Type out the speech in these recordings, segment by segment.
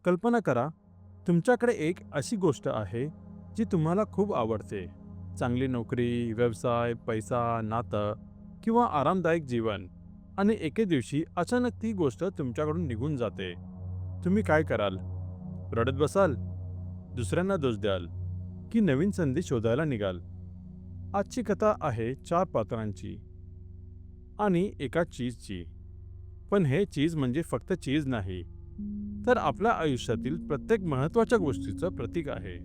कल्पना करा, तुमच्याकडे एक अशी गोष्ट आहे जी तुम्हाला खूप आवडते. चांगली नोकरी, व्यवसाय, पैसा, नातं किंवा आरामदायक जीवन. आणि एके दिवशी अचानक ती गोष्ट तुमच्याकडून निघून जाते. तुम्ही काय कराल? रडत बसाल? दुसऱ्यांना दोष द्याल? की नवीन संधी शोधायला निघाल? आजची कथा आहे 4 पात्रांची आणि एका चीजची. पण हे चीज म्हणजे फक्त चीज नाही, तर आपल्या आयुष्यातील प्रत्येक महत्त्वाच्या गोष्टीचं प्रतीक आहे.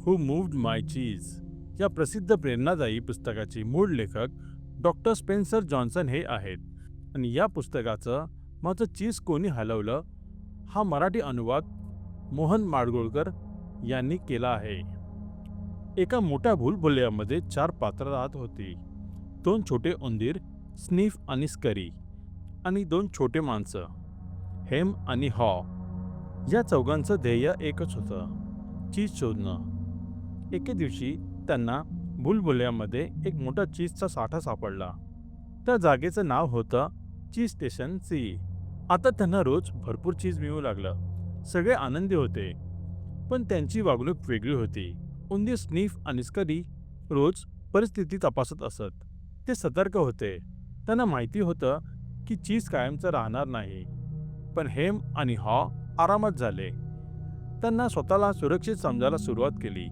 हू मूव्ड माय चीज या प्रसिद्ध प्रेरणादायी पुस्तकाचे मूळ लेखक डॉक्टर स्पेन्सर जॉन्सन हे आहेत. आणि या पुस्तकाचं माझं चीज कोणी हलवलं हा मराठी अनुवाद मोहन माडगुळकर यांनी केला आहे. एका मोठ्या भूलभुलैयामध्ये 4 पात्र राहत होती. 2 छोटे उंदीर, स्निफ आणि स्करी, आणि 2 छोटे माणसं, हेम आणि हॉ. या चौघांचं ध्येय एकच होतं, चीज शोधणं. एके दिवशी त्यांना भूलभुलैयामध्ये एक मोठा चीजचा साठा सापडला. त्या जागेचं नाव होतं चीज स्टेशन सी. आता त्यांना रोज भरपूर चीज मिळू लागलं. सगळे आनंदी होते, पण त्यांची वागणूक वेगळी होती. उंदीर, स्निफ आणि स्करी रोज परिस्थिती तपासत असत. ते सतर्क होते. त्यांना माहिती होतं की चीज कायमचं राहणार नाही. पण हेम आणि हॉ आरामात झाले. त्यांना स्वतःला सुरक्षित समजायला सुरुवात केली.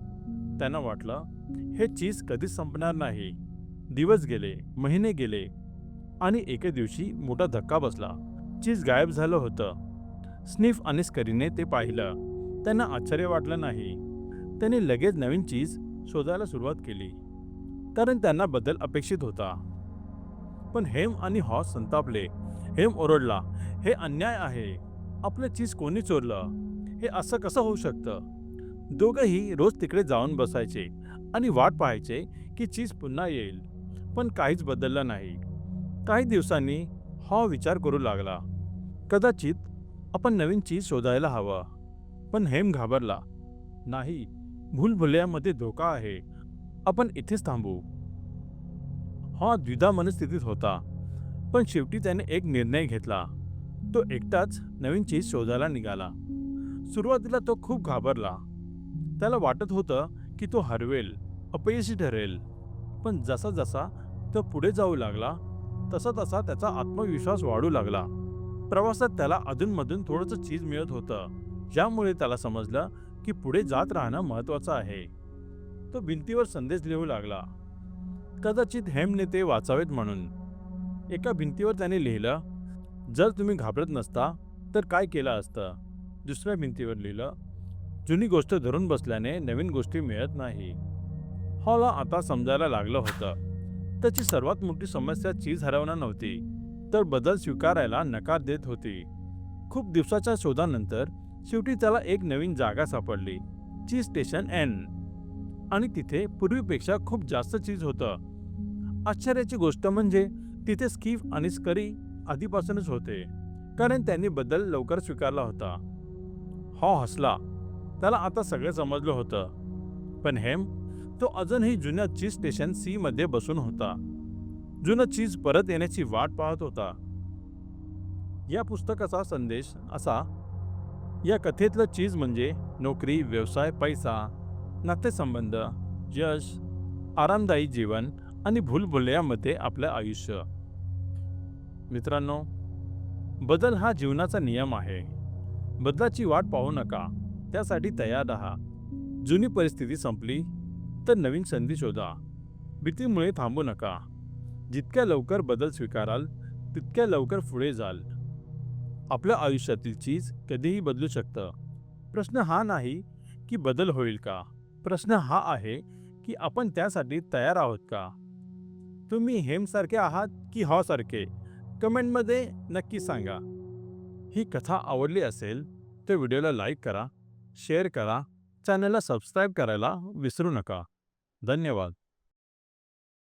त्यांना वाटलं, हे चीज कधीच संपणार नाही. दिवस गेले, महिने गेले, आणि एके दिवशी मोठा धक्का बसला. चीज गायब झालं होतं. स्निफ आणि स्करीने ते पाहिलं. त्यांना आश्चर्य वाटलं नाही. त्यांनी लगेच नवीन चीज शोधायला सुरुवात केली, कारण त्यांना बदल अपेक्षित होता. पण हेम आणि हॉ संतापले. हेम ओरडला, हे अन्याय आहे. आपलं चीज कोणी चोरलं? हे असं कसं होऊ शकतं? दोघंही रोज तिकडे जाऊन बसायचे आणि वाट पाहायचे की चीज पुन्हा येईल. पण काहीच बदललं नाही. काही दिवसांनी हॉ विचार करू लागला, कदाचित आपण नवीन चीज शोधायला हवं. पण हेम घाबरला, नाही, भूलभुलैयामध्ये धोका आहे. आपण इथेच थांबू. हॉ द्विधा मनस्थितीत होता, पण शेवटी त्याने एक निर्णय घेतला. तो एकटाच नवीन चीज शोधायला निघाला. सुरुवातीला तो खूप घाबरला. त्याला वाटत होतं की तो हरवेल, अपयशी ठरेल. पण जसा जसा तो पुढे जाऊ लागला, तसा तसा त्याचा आत्मविश्वास वाढू लागला. प्रवासात त्याला अधूनमधून थोडंसं चीज मिळत होतं, ज्यामुळे त्याला समजलं की पुढे जात राहणं महत्त्वाचं आहे. तो भिंतीवर संदेश लिहू लागला, कदाचित हेमने ते वाचावेत म्हणून. एका भिंतीवर त्याने लिहिलं, जर तुम्ही घाबरत नसता तर काय केलं असतं. दुसऱ्या भिंतीवर लिहिलं, जुनी गोष्ट धरून बसल्याने नवीन गोष्टी मिळत नाही. हॉला आता समजायला लागलं होतं, त्याची सर्वात मोठी समस्या चीज हरवणं नव्हती, तर बदल स्वीकारायला नकार देत होती. खूप दिवसाच्या शोधानंतर शेवटी त्याला एक नवीन जागा सापडली, चीज स्टेशन एन. आणि तिथे पूर्वीपेक्षा खूप जास्त चीज होतं. आश्चर्याची गोष्ट म्हणजे तिथे स्कीफ आणि स्करी आधीपासूनच होते, कारण त्यांनी बदल लवकर स्वीकारला होता. हॉ हसला. त्याला आता सगळं समजलं होतं. पण हेम, तो अजूनही जुन्या चीज स्टेशन सी मध्ये बसून होता. जुनं चीज परत येण्याची वाट पाहत होता. या पुस्तकाचा संदेश असा, या कथेतलं चीज म्हणजे नोकरी, व्यवसाय, पैसा, नातेसंबंध, यश, आरामदायी जीवन आणि भूलभुलैयामध्ये आपलं आयुष्य. मित्रांनो, बदल हा जीवनाचा नियम आहे. बदलाची वाट पाहू नका, त्यासाठी तयार राहा. जुनी परिस्थिती संपली तर नवीन संधी शोधा. भीतीमुळे थांबू नका. जितक्या लवकर बदल स्वीकाराल, तितक्या लवकर पुढे जाल. आपल्या आयुष्यातील चीज कधीही बदलू शकतं. प्रश्न हा नाही की बदल होईल का, प्रश्न हा आहे की आपण त्यासाठी तयार आहोत का. तुम्ही हेमसारखे आहात की हॉ सारखे? कमेंटमध्ये नक्की सांगा. ही कथा आवडली असेल तर व्हिडिओला लाईक करा, शेअर करा, चॅनलला सबस्क्राईब करायला विसरू नका. धन्यवाद.